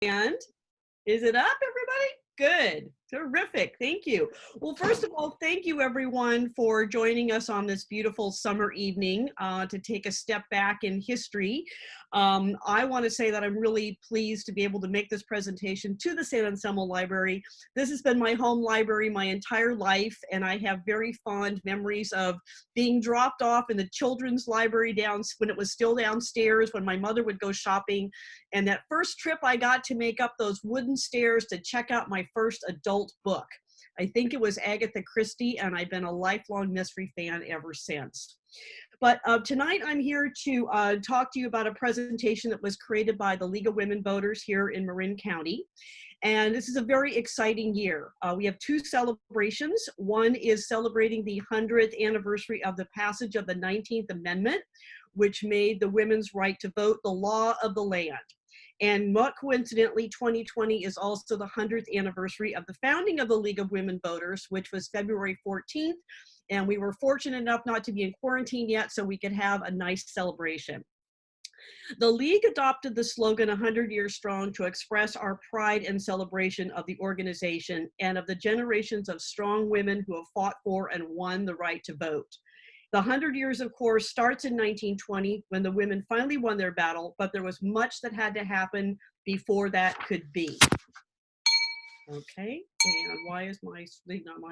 And is it up, everybody? Good. Terrific. Thank you. Well, first of all, thank you everyone for joining us on this beautiful summer evening to take a step back in history. I want to say that I'm really pleased to be able to make this presentation to the San Anselmo Library. This has been my home library my entire life, and I have very fond memories of being dropped off in the children's library when it was still downstairs, when my mother would go shopping. And that first trip I got to make up those wooden stairs to check out my first adult book. I think it was Agatha Christie, and I've been a lifelong mystery fan ever since. But tonight I'm here to talk to you about a presentation that was created by the League of Women Voters here in Marin County. And this is a very exciting year. We have two celebrations. One is celebrating the 100th anniversary of the passage of the 19th Amendment, which made the women's right to vote the law of the land. And not coincidentally, 2020 is also the 100th anniversary of the founding of the League of Women Voters, which was February 14th. And we were fortunate enough not to be in quarantine yet, so we could have a nice celebration. The League adopted the slogan 100 years strong to express our pride and celebration of the organization and of the generations of strong women who have fought for and won the right to vote. The 100 years, of course, starts in 1920 when the women finally won their battle, but there was much that had to happen before that could be. Okay, and why is my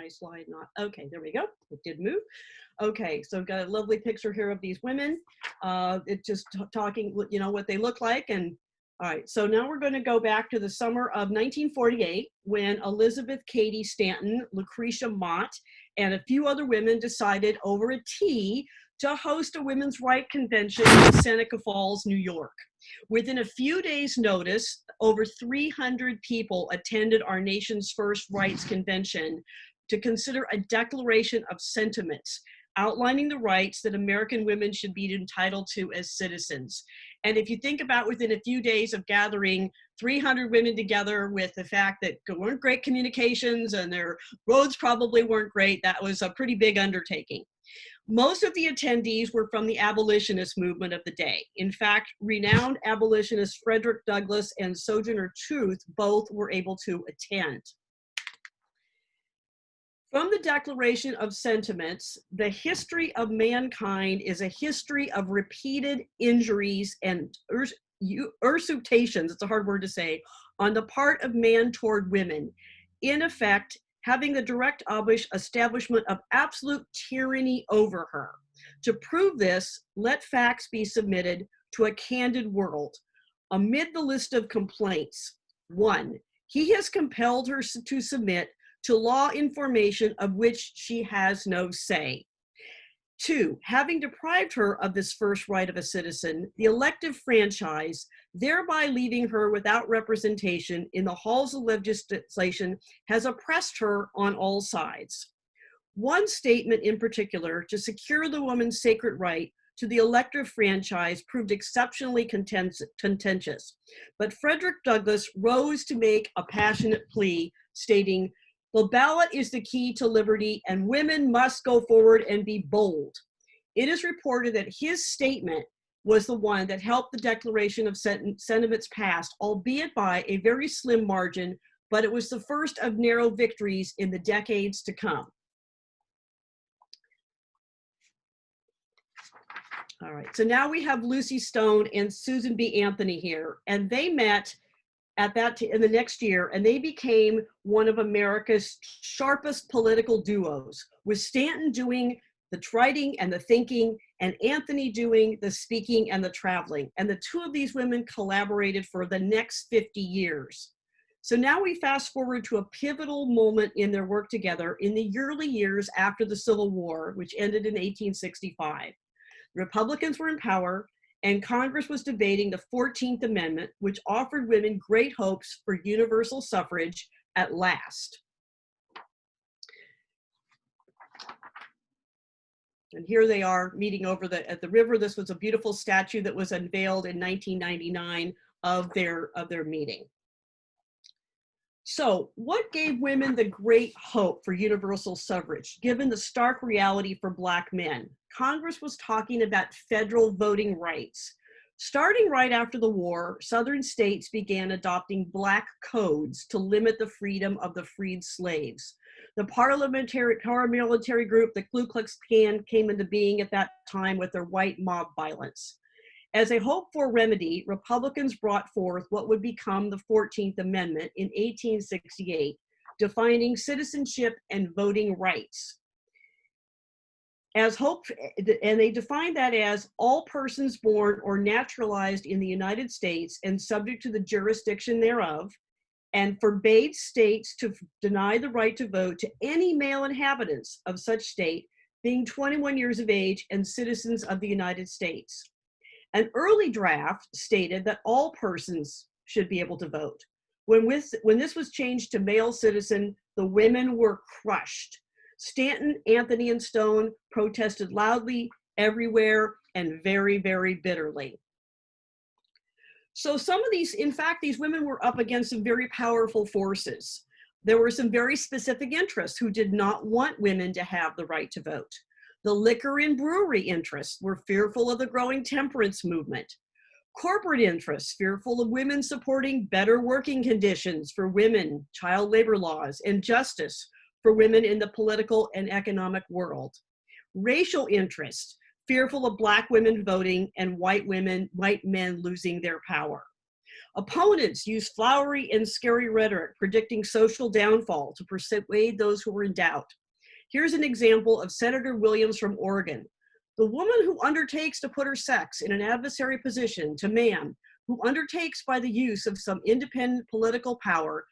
slide not, okay, there we go, it did move. Okay, so I've got a lovely picture here of these women. It's just talking, you know, what they look like. And all right, so now we're going to go back to the summer of 1948 when Elizabeth Cady Stanton, Lucretia Mott, and a few other women decided over a tea to host a women's rights convention in Seneca Falls, New York. Within a few days' notice, over 300 people attended our nation's first rights convention to consider a declaration of sentiments outlining the rights that American women should be entitled to as citizens. And if you think about within a few days of gathering 300 women together with the fact that there weren't great communications and their roads probably weren't great, that was a pretty big undertaking. Most of the attendees were from the abolitionist movement of the day. In fact, renowned abolitionists Frederick Douglass and Sojourner Truth both were able to attend. From the Declaration of Sentiments, the history of mankind is a history of repeated injuries and usurpations, it's a hard word to say, on the part of man toward women. In effect, having the direct establishment of absolute tyranny over her. To prove this, let facts be submitted to a candid world. Amid the list of complaints, 1, he has compelled her to submit to law information of which she has no say. 2, having deprived her of this first right of a citizen, the elective franchise, thereby leaving her without representation in the halls of legislation, has oppressed her on all sides. One statement in particular, to secure the woman's sacred right to the elective franchise, proved exceptionally contentious. But Frederick Douglass rose to make a passionate plea, stating, "The ballot is the key to liberty, and women must go forward and be bold." It is reported that his statement was the one that helped the Declaration of Sentiments pass, albeit by a very slim margin, but it was the first of narrow victories in the decades to come. All right, so now we have Lucy Stone and Susan B. Anthony here, and they met in the next year, and they became one of America's sharpest political duos, with Stanton doing the writing and the thinking, and Anthony doing the speaking and the traveling. And the two of these women collaborated for the next 50 years. So now we fast forward to a pivotal moment in their work together in the early years after the Civil War, which ended in 1865. Republicans were in power, and Congress was debating the 14th Amendment, which offered women great hopes for universal suffrage at last. And here they are meeting over at the river. This was a beautiful statue that was unveiled in 1999 of their meeting. So what gave women the great hope for universal suffrage, given the stark reality for Black men? Congress was talking about federal voting rights. Starting right after the war, Southern states began adopting black codes to limit the freedom of the freed slaves. The paramilitary group, the Ku Klux Klan, came into being at that time with their white mob violence. As a hoped-for remedy, Republicans brought forth what would become the 14th Amendment in 1868, defining citizenship and voting rights. As hoped, and they defined that as all persons born or naturalized in the United States and subject to the jurisdiction thereof, and forbade states to deny the right to vote to any male inhabitants of such state being 21 years of age and citizens of the United States. An early draft stated that all persons should be able to vote. When this was changed to male citizen, the women were crushed. Stanton, Anthony, and Stone protested loudly everywhere and very, very bitterly. So some of these, in fact, these women were up against some very powerful forces. There were some very specific interests who did not want women to have the right to vote. The liquor and brewery interests were fearful of the growing temperance movement. Corporate interests, fearful of women supporting better working conditions for women, child labor laws, and justice for women in the political and economic world. Racial interests, fearful of Black women voting and white men losing their power. Opponents used flowery and scary rhetoric predicting social downfall to persuade those who were in doubt. Here's an example of Senator Williams from Oregon. The woman who undertakes to put her sex in an adversary position to man, who undertakes by the use of some independent political power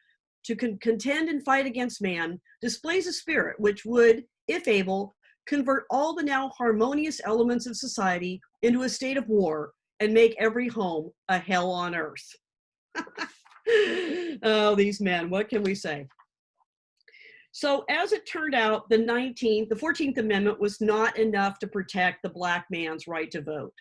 to contend and fight against man, displays a spirit which would, if able, convert all the now harmonious elements of society into a state of war and make every home a hell on earth. Oh, these men, what can we say? So as it turned out, the 14th Amendment was not enough to protect the Black man's right to vote.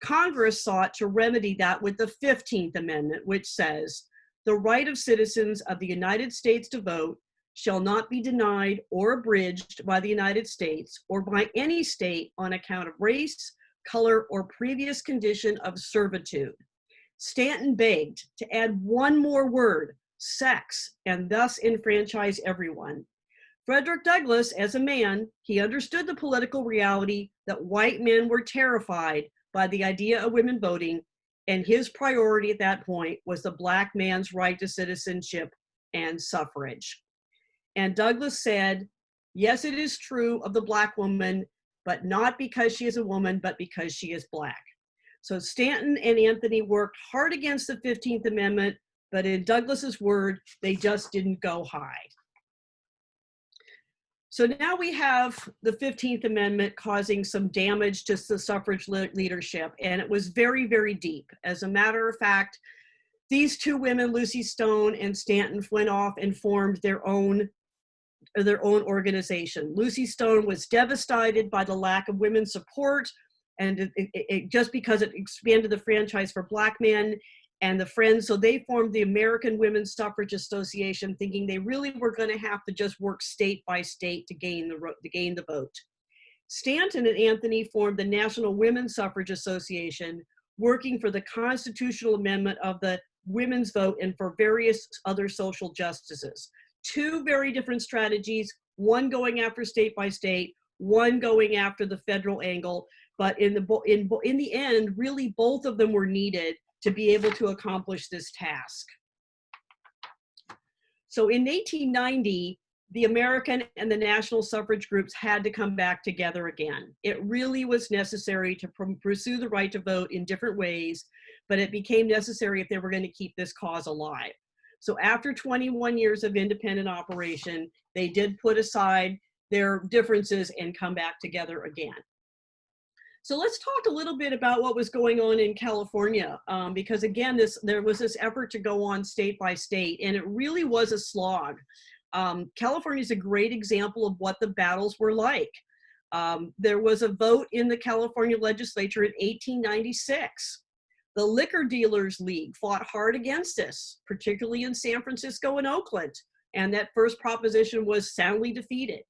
Congress sought to remedy that with the 15th Amendment, which says, the right of citizens of the United States to vote shall not be denied or abridged by the United States or by any state on account of race, color, or previous condition of servitude. Stanton begged to add one more word, sex, and thus enfranchise everyone. Frederick Douglass, as a man, he understood the political reality that white men were terrified by the idea of women voting, and his priority at that point was the Black man's right to citizenship and suffrage. And Douglass said, yes, it is true of the Black woman, but not because she is a woman, but because she is Black. So Stanton and Anthony worked hard against the 15th Amendment, but in Douglass's word, they just didn't go high. So now we have the 15th Amendment causing some damage to the suffrage leadership, and it was very, very deep. As a matter of fact, these two women, Lucy Stone and Stanton, went off and formed their own organization. Lucy Stone was devastated by the lack of women's support, and just because it expanded the franchise for Black men and the Friends, so they formed the American Women's Suffrage Association, thinking they really were going to have to just work state by state to gain the vote. Stanton and Anthony formed the National Women's Suffrage Association, working for the constitutional amendment of the women's vote and for various other social justices. Two very different strategies, one going after state by state, one going after the federal angle, but in the end, really both of them were needed to be able to accomplish this task. So in 1890, the American and the national suffrage groups had to come back together again. It really was necessary to pursue the right to vote in different ways, but it became necessary if they were going to keep this cause alive. So after 21 years of independent operation, they did put aside their differences and come back together again. So let's talk a little bit about what was going on in California, because again, there was this effort to go on state by state, and it really was a slog. California is a great example of what the battles were like. There was a vote in the California legislature in 1896. The Liquor Dealers League fought hard against this, particularly in San Francisco and Oakland, and that first proposition was soundly defeated.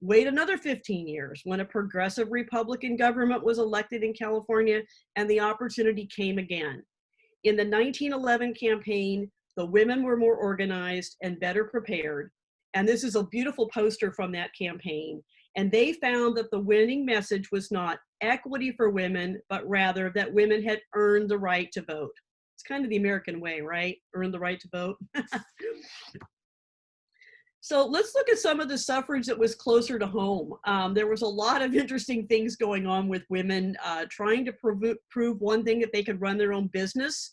Wait another 15 years when a progressive Republican government was elected in California, and the opportunity came again. In the 1911 campaign, the women were more organized and better prepared. And this is a beautiful poster from that campaign. And they found that the winning message was not equity for women, but rather that women had earned the right to vote. It's kind of the American way, right? Earn the right to vote. So let's look at some of the suffrage that was closer to home. There was a lot of interesting things going on with women trying to prove one thing, that they could run their own business.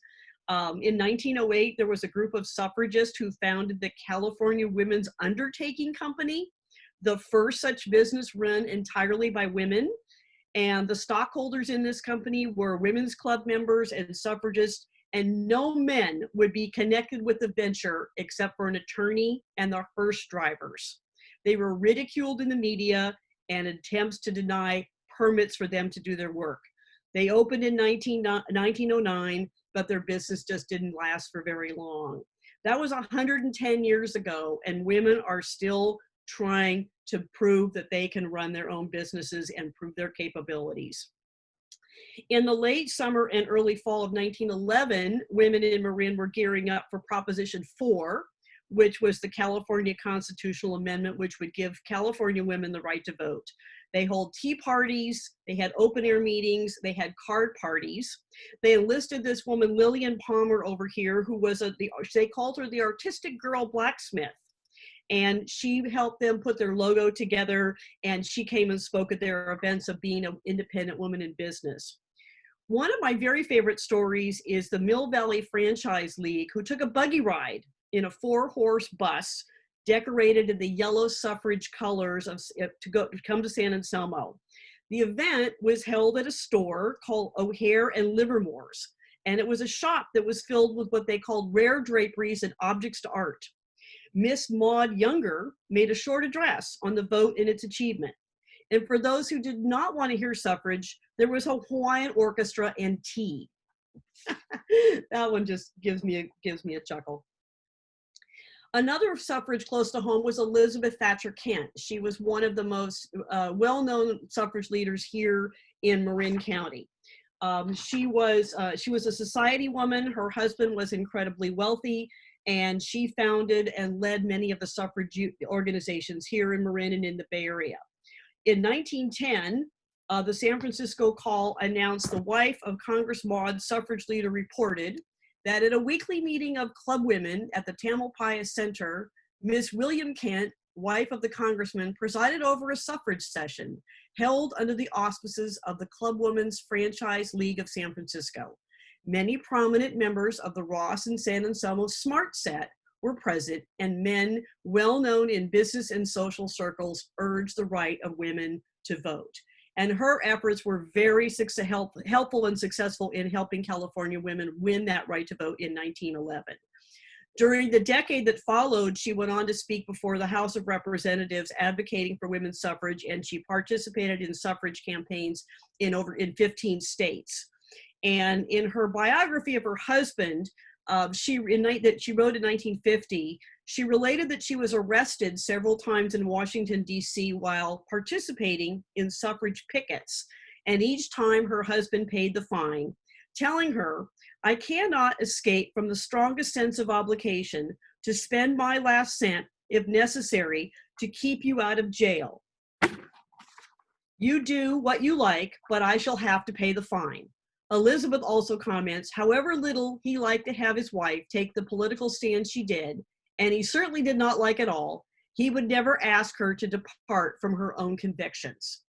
In 1908, there was a group of suffragists who founded the California Women's Undertaking Company, the first such business run entirely by women. And the stockholders in this company were women's club members and suffragists, and no men would be connected with the venture except for an attorney and their hearse drivers. They were ridiculed in the media and attempts to deny permits for them to do their work. They opened in 1909, but their business just didn't last for very long. That was 110 years ago, and women are still trying to prove that they can run their own businesses and prove their capabilities. In the late summer and early fall of 1911, women in Marin were gearing up for Proposition 4, which was the California constitutional amendment, which would give California women the right to vote. They hold tea parties, they had open air meetings, they had card parties. They enlisted this woman, Lillian Palmer, over here, who was they called her the artistic girl blacksmith. And she helped them put their logo together, and she came and spoke at their events of being an independent woman in business. One of my very favorite stories is the Mill Valley Franchise League, who took a buggy ride in a 4-horse bus decorated in the yellow suffrage colors to come to San Anselmo. The event was held at a store called O'Hare and Livermore's, and it was a shop that was filled with what they called rare draperies and objects to art. Miss Maud Younger made a short address on the vote and its achievement. And for those who did not want to hear suffrage, there was a Hawaiian orchestra and tea. That one just gives me a chuckle. Another suffrage close to home was Elizabeth Thatcher Kent. She was one of the most well-known suffrage leaders here in Marin County. She was a society woman. Her husband was incredibly wealthy, and she founded and led many of the suffrage organizations here in Marin and in the Bay Area. In 1910, the San Francisco Call announced the wife of Congress Maud, suffrage leader, reported that at a weekly meeting of club women at the Tamalpais Center, Miss William Kent, wife of the congressman, presided over a suffrage session held under the auspices of the Club Women's Franchise League of San Francisco. Many prominent members of the Ross and San Anselmo Smart Set were present, and men well known in business and social circles urged the right of women to vote. And her efforts were very helpful and successful in helping California women win that right to vote in 1911. During the decade that followed, she went on to speak before the House of Representatives advocating for women's suffrage, and she participated in suffrage campaigns in 15 states. And in her biography of her husband, she wrote in 1950, she related that she was arrested several times in Washington, D.C. while participating in suffrage pickets. And each time her husband paid the fine, telling her, "I cannot escape from the strongest sense of obligation to spend my last cent, if necessary, to keep you out of jail. You do what you like, but I shall have to pay the fine." Elizabeth also comments, however little he liked to have his wife take the political stand she did, and he certainly did not like it all, he would never ask her to depart from her own convictions.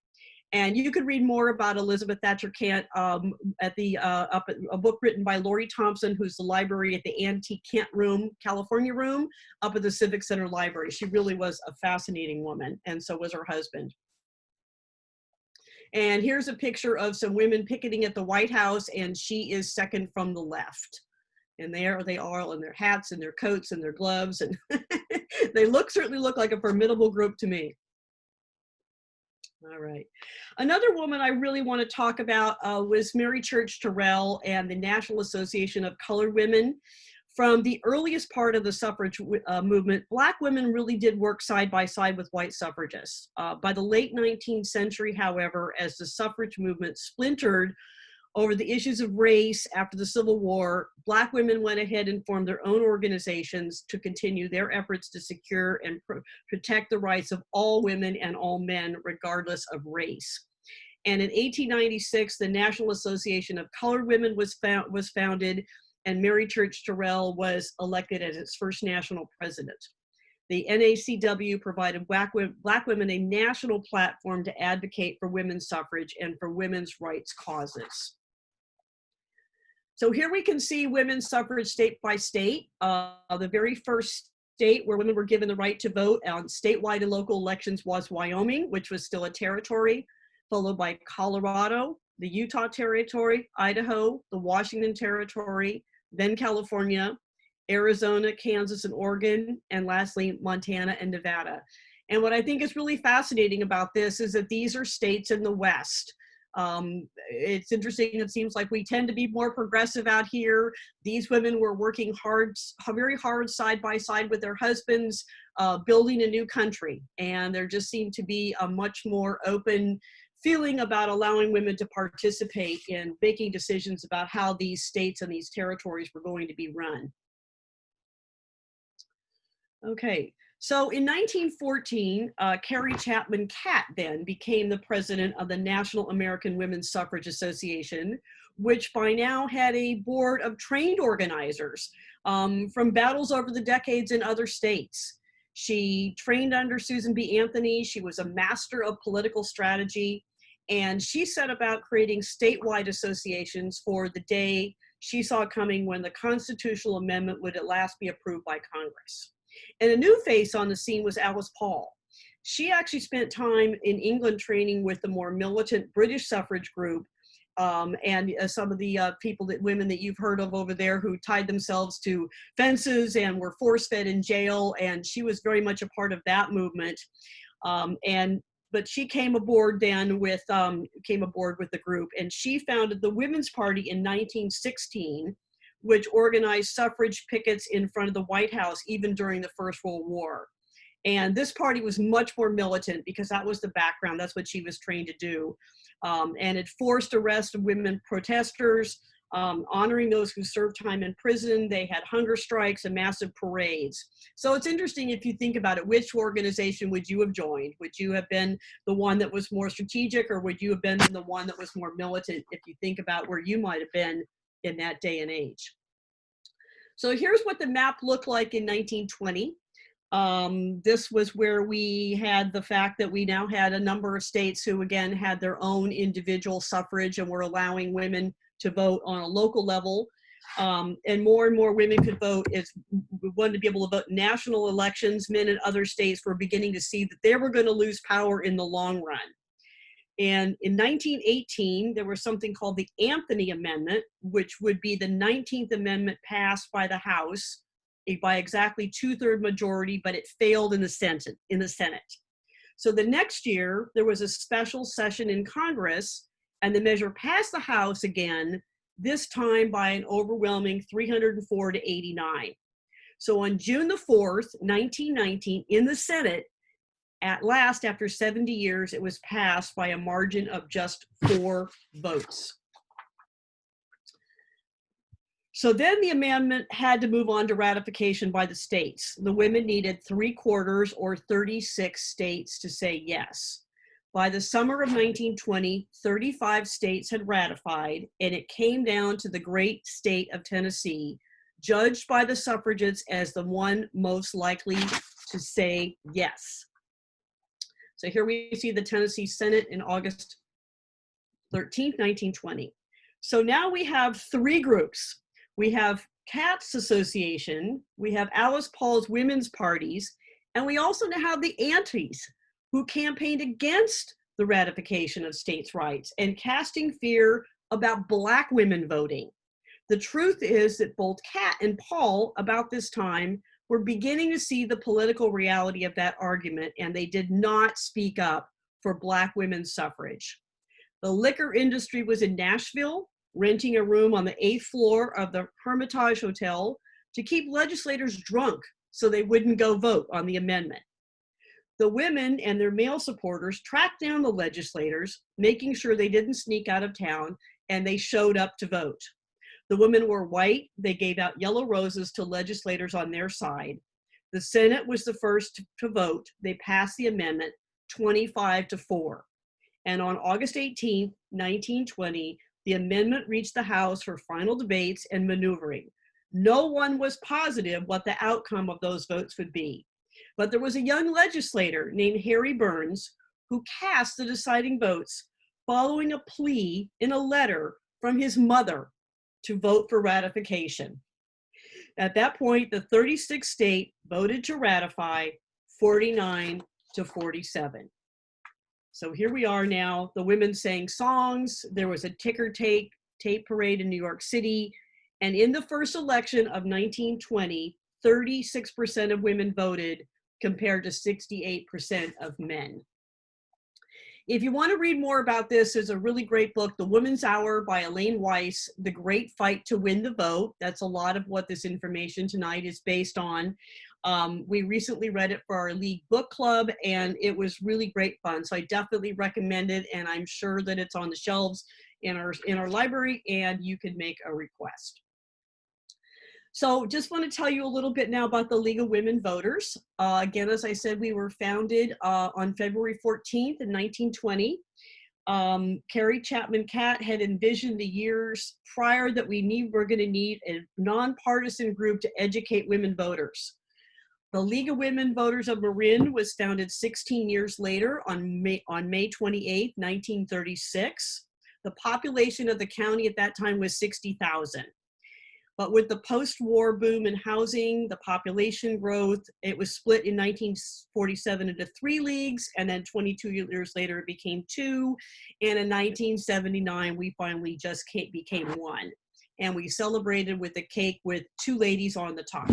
And you could read more about Elizabeth Thatcher Kent at a book written by Lori Thompson, who's the library at the Antique Kent Room, California Room, up at the Civic Center Library. She really was a fascinating woman, and so was her husband. And here's a picture of some women picketing at the White House, and she is second from the left. And there they are in their hats and their coats and their gloves, and they certainly look like a formidable group to me. All right. Another woman I really want to talk about was Mary Church Terrell and the National Association of Colored Women. From the earliest part of the suffrage movement, Black women really did work side by side with white suffragists. By the late 19th century, however, as the suffrage movement splintered over the issues of race after the Civil War, Black women went ahead and formed their own organizations to continue their efforts to secure and protect the rights of all women and all men, regardless of race. And in 1896, the National Association of Colored Women was founded, and Mary Church Terrell was elected as its first national president. The NACW provided Black women a national platform to advocate for women's suffrage and for women's rights causes. So here we can see women's suffrage state by state. The very first state where women were given the right to vote on statewide and local elections was Wyoming, which was still a territory, followed by Colorado, the Utah Territory, Idaho, the Washington Territory, then California, Arizona, Kansas, and Oregon, and lastly, Montana and Nevada. And what I think is really fascinating about this is that these are states in the West. It's interesting, it seems like we tend to be more progressive out here. These women were working hard, very hard side by side with their husbands, building a new country. And there just seemed to be a much more open feeling about allowing women to participate in making decisions about how these states and these territories were going to be run. Okay, so in 1914, Carrie Chapman Catt then became the president of the National American Women's Suffrage Association, which by now had a board of trained organizers from battles over the decades in other states. She trained under Susan B. Anthony. She was a master of political strategy, and she set about creating statewide associations for the day she saw coming when the constitutional amendment would at last be approved by Congress. And a new face on the scene was Alice Paul. She actually spent time in England training with the more militant British suffrage group and some of the women that you've heard of over there who tied themselves to fences and were force-fed in jail. And she was very much a part of that movement. But she came aboard then with the group, and she founded the Women's Party in 1916, which organized suffrage pickets in front of the White House even during the First World War. And this party was much more militant because that was the background. That's what she was trained to do. And it forced arrest of women protesters, honoring those who served time in prison. They had hunger strikes and massive parades. So it's interesting if you think about it, which organization would you have joined? Would you have been the one that was more strategic, or would you have been the one that was more militant if you think about where you might have been in that day and age? So here's what the map looked like in 1920. This was where we had the fact that we now had a number of states who again had their own individual suffrage and were allowing women to vote on a local level. And more women could vote. We wanted to be able to vote in national elections. Men in other states were beginning to see that they were going to lose power in the long run. And in 1918, there was something called the Anthony Amendment, which would be the 19th amendment passed by the House by exactly 2/3 majority, but it failed in the Senate. So the next year, there was a special session in Congress, and the measure passed the House again, this time by an overwhelming 304 to 89. So on June the 4th, 1919, in the Senate, at last, after 70 years, it was passed by a margin of just 4 votes. So then the amendment had to move on to ratification by the states. The women needed 3/4 or 36 states to say yes. By the summer of 1920, 35 states had ratified, and it came down to the great state of Tennessee, judged by the suffragettes as the one most likely to say yes. So here we see the Tennessee Senate in August 13th, 1920. So now we have 3 groups. We have Catt's Association, we have Alice Paul's Women's Parties, and we also now have the Aunties, who campaigned against the ratification of states' rights and casting fear about Black women voting. The truth is that both Catt and Paul, about this time, were beginning to see the political reality of that argument, and they did not speak up for Black women's suffrage. The liquor industry was in Nashville, renting a room on the 8th floor of the Hermitage Hotel to keep legislators drunk so they wouldn't go vote on the amendment. The women and their male supporters tracked down the legislators, making sure they didn't sneak out of town, and they showed up to vote. The women were white. They gave out yellow roses to legislators on their side. The Senate was the first to vote. They passed the amendment 25-4. And on August 18, 1920, the amendment reached the House for final debates and maneuvering. No one was positive what the outcome of those votes would be. But there was a young legislator named Harry Burns who cast the deciding votes following a plea in a letter from his mother to vote for ratification. At that point, the 36th state voted to ratify 49-47. So here we are now, the women sang songs. There was a ticker tape parade in New York City. And in the first election of 1920, 36% of women voted compared to 68% of men. If you want to read more about this, there's a really great book, The Woman's Hour by Elaine Weiss, The Great Fight to Win the Vote. That's a lot of what this information tonight is based on. We recently read it for our League Book Club, and it was really great fun. So I definitely recommend it, and I'm sure that it's on the shelves in our library, and you can make a request. So just want to tell you a little bit now about the League of Women Voters. Again, as I said, we were founded on February 14th in 1920. Carrie Chapman Catt had envisioned the years prior that we're going to need a nonpartisan group to educate women voters. The League of Women Voters of Marin was founded 16 years later on May 28, 1936. The population of the county at that time was 60,000. But with the post-war boom in housing, the population growth, it was split in 1947 into 3 leagues, and then 22 years later it became 2. And in 1979, we finally just became 1. And we celebrated with a cake with 2 ladies on the top.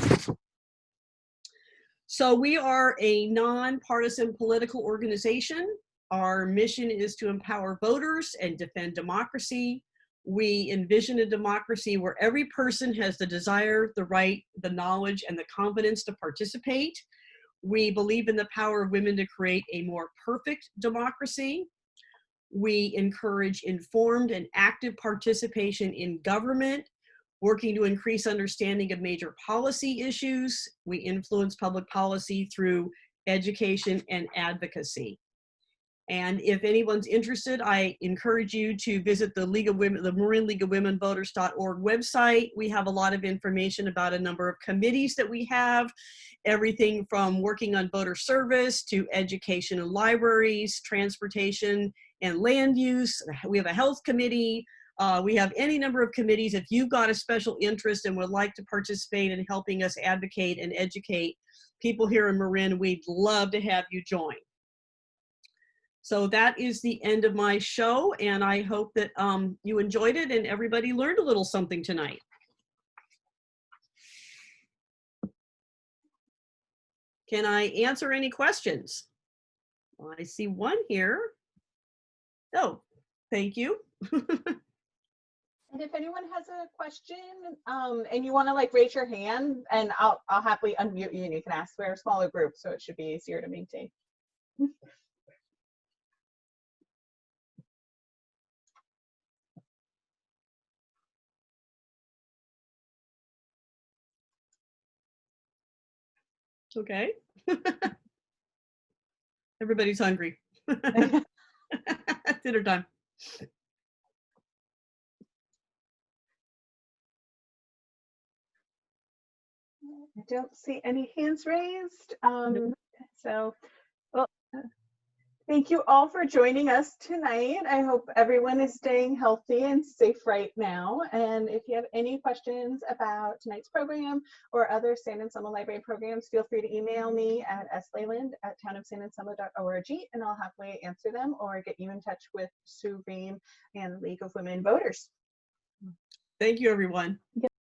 So we are a nonpartisan political organization. Our mission is to empower voters and defend democracy. We envision a democracy where every person has the desire, the right, the knowledge, and the confidence to participate. We believe in the power of women to create a more perfect democracy. We encourage informed and active participation in government, working to increase understanding of major policy issues. We influence public policy through education and advocacy. And if anyone's interested, I encourage you to visit the Marin League of Women Voters.org website. We have a lot of information about a number of committees that we have, everything from working on voter service to education and libraries, transportation and land use. We have a health committee. We have any number of committees. If you've got a special interest and would like to participate in helping us advocate and educate people here in Marin, we'd love to have you join. So that is the end of my show, and I hope that you enjoyed it and everybody learned a little something tonight. Can I answer any questions? Well, I see one here. Oh, thank you. And if anyone has a question and you want to like raise your hand, and I'll happily unmute you and you can ask. We're a smaller group, so it should be easier to maintain. Okay. Everybody's hungry. Dinner time. I don't see any hands raised. So, well, thank you all for joining us tonight. I hope everyone is staying healthy and safe right now. And if you have any questions about tonight's program or other San Anselmo Library programs, feel free to email me at sleyland@townofsananselmo.org, and I'll happily answer them or get you in touch with Sue Ream and the League of Women Voters. Thank you, everyone.